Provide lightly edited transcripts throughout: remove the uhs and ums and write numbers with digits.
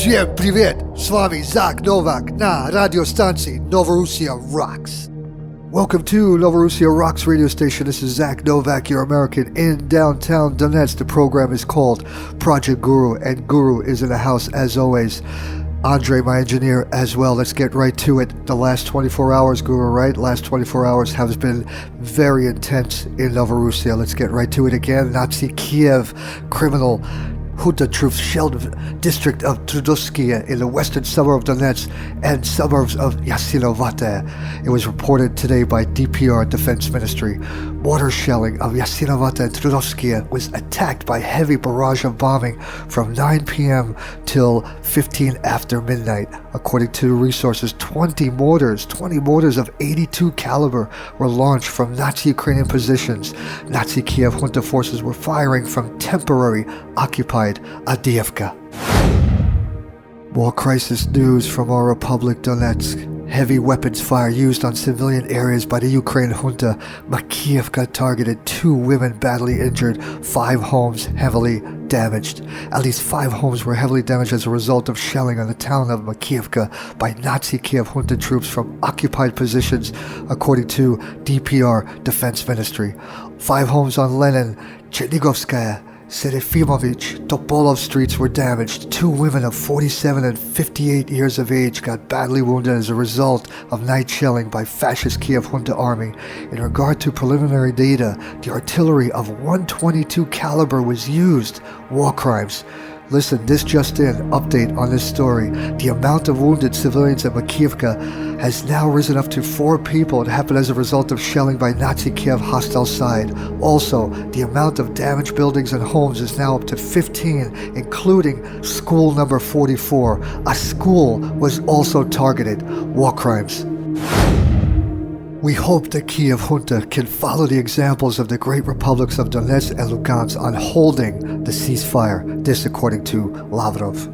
Всем привет! С вами Zak Novak на радиостанции Novorossia Rocks. Welcome to Novorossia Rocks radio station. This is Zak Novak, your American in downtown Donetsk. The program is called Projekt Guru, and Guru is in the house as always. Andre, my engineer, as well. Let's get right to it. The last 24 hours, Guru, right? Last 24 hours has been very intense in Novorossia. Let's get right to it again. Nazi Kiev criminal Junta troops shelled the district of Trudovskia in the western suburb of Donetsk and suburbs of Yasinovate. It was reported today by DPR Defense Ministry. Mortar shelling of Yasinovate and Trudovskia was attacked by heavy barrage of bombing from 9 p.m. till 15 after midnight. According to resources, 20 mortars of 82 caliber were launched from Nazi Ukrainian positions. Nazi Kiev Junta forces were firing from temporary occupied Avdiivka. War crisis news from our Republic Donetsk. Heavy weapons fire used on civilian areas by the Ukraine Junta. Makiivka targeted, 2 women badly injured, 5 homes heavily damaged. At least 5 homes were heavily damaged as a result of shelling on the town of Makiivka by Nazi Kiev Junta troops from occupied positions, according to DPR Defense Ministry. 5 homes on Lenin, Chernigovskaya, Serefimovich, Topolov streets were damaged. 2 women of 47 and 58 years of age got badly wounded as a result of night shelling by fascist Kiev Junta army. In regard to preliminary data, the artillery of 122 caliber was used. War crimes. Listen, this just in, update on this story. The amount of wounded civilians at Makiivka has now risen up to 4 people. It happened as a result of shelling by Nazi Kiev hostile side. Also, the amount of damaged buildings and homes is now up to 15, including school number 44. A school was also targeted. War crimes. We hope the Kiev Junta can follow the examples of the great republics of Donetsk and Lugansk on holding the ceasefire, this according to Lavrov.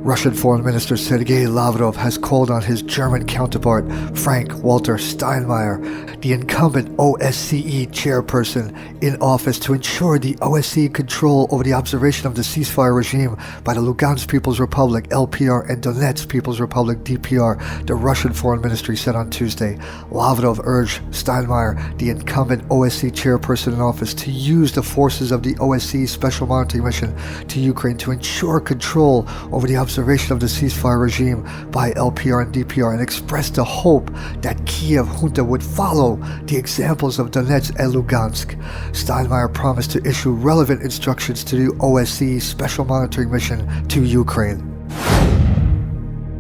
Russian Foreign Minister Sergei Lavrov has called on his German counterpart, Frank-Walter Steinmeier, the incumbent OSCE chairperson in office, to ensure the OSCE control over the observation of the ceasefire regime by the Lugansk People's Republic, LPR, and Donetsk People's Republic, DPR, the Russian Foreign Ministry said on Tuesday. Lavrov urged Steinmeier, the incumbent OSCE chairperson in office, to use the forces of the OSCE Special Monitoring Mission to Ukraine to ensure control over the observation of the ceasefire regime by LPR and DPR, and expressed a hope that Kiev Junta would follow the examples of Donetsk and Lugansk. Steinmeier promised to issue relevant instructions to the OSCE Special Monitoring Mission to Ukraine.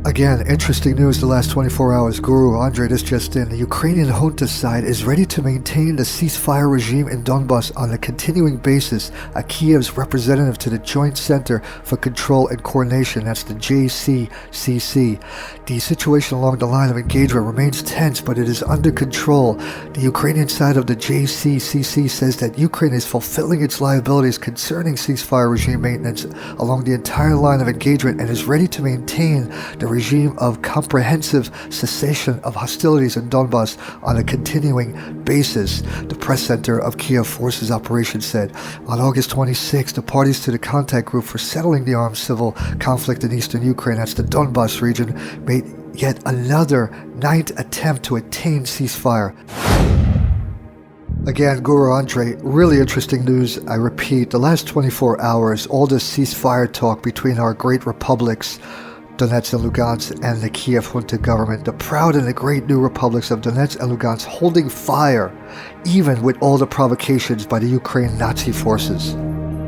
Again, interesting news the last 24 hours. Guru, Andre, this just in. The Ukrainian junta side is ready to maintain the ceasefire regime in Donbass on a continuing basis. A Kiev's representative to the Joint Center for Control and Coordination, that's the JCCC. The situation along the line of engagement remains tense, but it is under control. The Ukrainian side of the JCCC says that Ukraine is fulfilling its liabilities concerning ceasefire regime maintenance along the entire line of engagement and is ready to maintain the regime of comprehensive cessation of hostilities in Donbass on a continuing basis, the press center of Kiev Forces Operations said. On August 26, the parties to the contact group for settling the armed civil conflict in eastern Ukraine, that's the Donbass region, made yet another 9th attempt to attain ceasefire. Again, Guru Andre, really interesting news. I repeat, the last 24 hours, all this ceasefire talk between our great republics, Donetsk and Lugansk, and the Kiev Junta government, the proud and the great new republics of Donetsk and Lugansk holding fire, even with all the provocations by the Ukraine Nazi forces.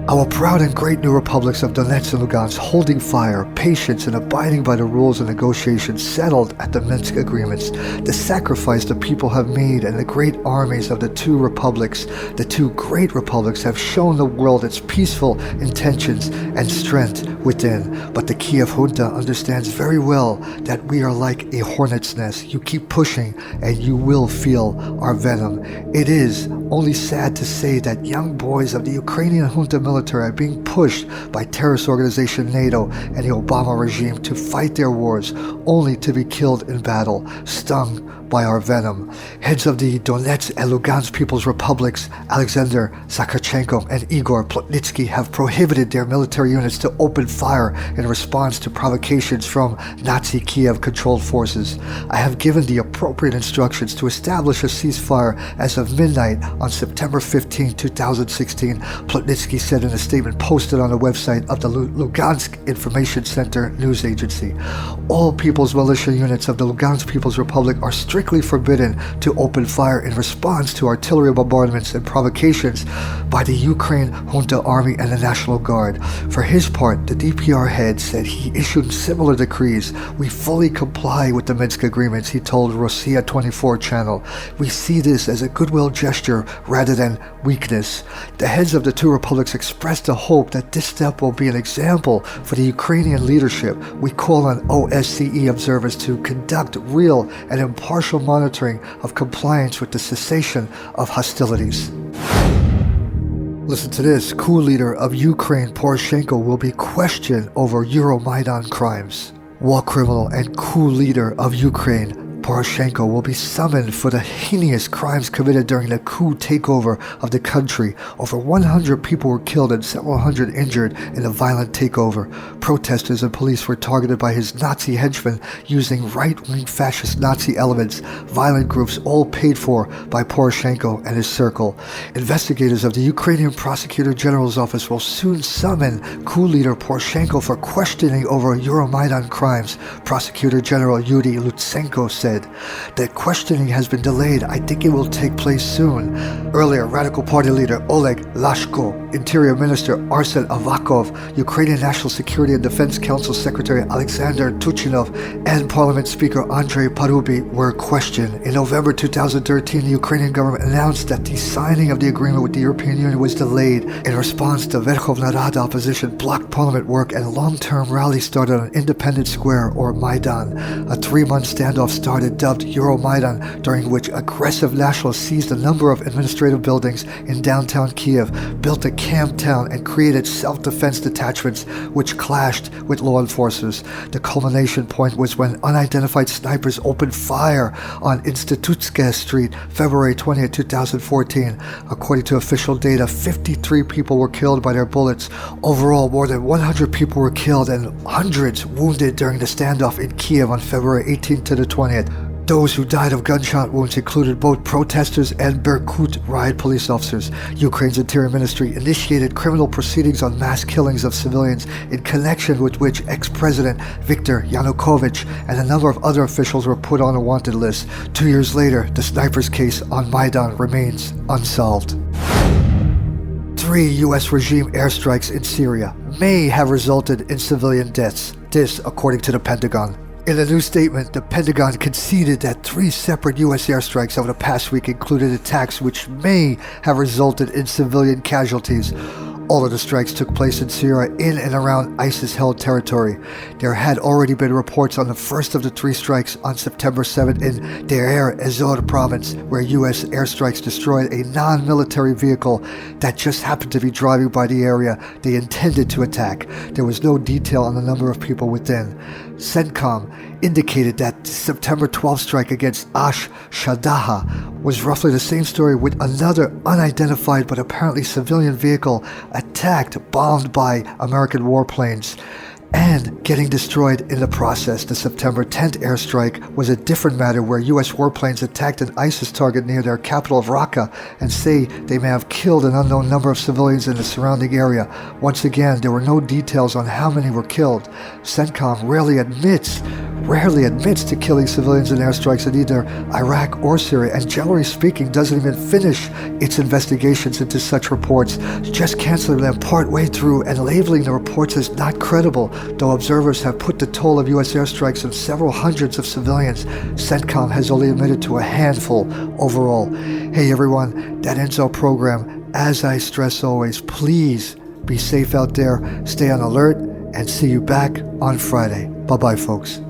Our proud and great new republics of Donetsk and Lugansk holding fire, patience, and abiding by the rules and negotiations settled at the Minsk agreements, the sacrifice the people have made, and the great armies of the 2 republics, the 2 great republics, have shown the world its peaceful intentions and strength within. But the Kiev Junta understands very well that we are like a hornet's nest. You keep pushing and you will feel our venom. It is only sad to say that young boys of the Ukrainian junta military are being pushed by terrorist organization NATO and the Obama regime to fight their wars, only to be killed in battle, stung by our venom. Heads of the Donetsk and Lugansk People's Republics, Alexander Zakharchenko and Igor Plotnitsky, have prohibited their military units to open fire in response to provocations from Nazi Kiev-controlled forces. I have given the appropriate instructions to establish a ceasefire as of midnight on September 15, 2016, Plotnitsky said in a statement posted on the website of the Lugansk Information Center news agency. All People's Militia units of the Lugansk People's Republic are strictly forbidden to open fire in response to artillery bombardments and provocations by the Ukraine Junta Army and the National Guard. For his part, the DPR head said he issued similar decrees. We fully comply with the Minsk agreements, he told Novorossia 24 channel. We see this as a goodwill gesture rather than weakness. The heads of the two republics expressed a hope that this step will be an example for the Ukrainian leadership. We call on OSCE observers to conduct real and impartial monitoring of compliance with the cessation of hostilities. Listen to this. Coup leader of Ukraine, Poroshenko, will be questioned over Euromaidan crimes. War criminal and coup leader of Ukraine, Poroshenko, will be summoned for the heinous crimes committed during the coup takeover of the country. Over 100 people were killed and several hundred injured in the violent takeover. Protesters and police were targeted by his Nazi henchmen using right-wing fascist Nazi elements, violent groups all paid for by Poroshenko and his circle. Investigators of the Ukrainian Prosecutor General's office will soon summon coup leader Poroshenko for questioning over Euromaidan crimes, Prosecutor General Yuri Lutsenko said. The questioning has been delayed. I think it will take place soon. Earlier, Radical Party leader Oleg Lashko, Interior Minister Arsen Avakov, Ukrainian National Security and Defense Council Secretary Alexander Tuchinov, and Parliament Speaker Andrei Parubi were questioned. In November 2013, the Ukrainian government announced that the signing of the agreement with the European Union was delayed. In response, the Verkhovna Rada opposition blocked parliament work and a long-term rally started on Independence Square, or Maidan. A 3-month standoff started, dubbed Euromaidan, during which aggressive nationalists seized a number of administrative buildings in downtown Kiev, built a camp town, and created self-defense detachments which clashed with law enforcers. The culmination point was when unidentified snipers opened fire on Institutska Street, February 20, 2014. According to official data, 53 people were killed by their bullets. Overall, more than 100 people were killed and hundreds wounded during the standoff in Kiev on February 18th to the 20th. Those who died of gunshot wounds included both protesters and Berkut riot police officers. Ukraine's Interior Ministry initiated criminal proceedings on mass killings of civilians, in connection with which ex-president Viktor Yanukovych and a number of other officials were put on a wanted list. 2 years later, the sniper's case on Maidan remains unsolved. 3 U.S. regime airstrikes in Syria may have resulted in civilian deaths. This, according to the Pentagon. In a new statement, the Pentagon conceded that 3 separate U.S. airstrikes over the past week included attacks which may have resulted in civilian casualties. All of the strikes took place in Syria in and around ISIS-held territory. There had already been reports on the first of the 3 strikes on September 7th in Deir ez-Zor province, where U.S. airstrikes destroyed a non-military vehicle that just happened to be driving by the area they intended to attack. There was no detail on the number of people within. CENTCOM indicated that the September 12th strike against Ash Shadaha was roughly the same story, with another unidentified but apparently civilian vehicle attacked, bombed by American warplanes, and getting destroyed in the process. The September 10th airstrike was a different matter, where U.S. warplanes attacked an ISIS target near their capital of Raqqa and say they may have killed an unknown number of civilians in the surrounding area. Once again, there were no details on how many were killed. CENTCOM rarely admits to killing civilians in airstrikes in either Iraq or Syria, and generally speaking doesn't even finish its investigations into such reports, just canceling them partway through and labeling the reports as not credible. Though observers have put the toll of U.S. airstrikes on several hundreds of civilians, CENTCOM has only admitted to a handful overall. Hey everyone, that ends our program. As I stress always, please be safe out there, stay on alert, and see you back on Friday. Bye-bye, folks.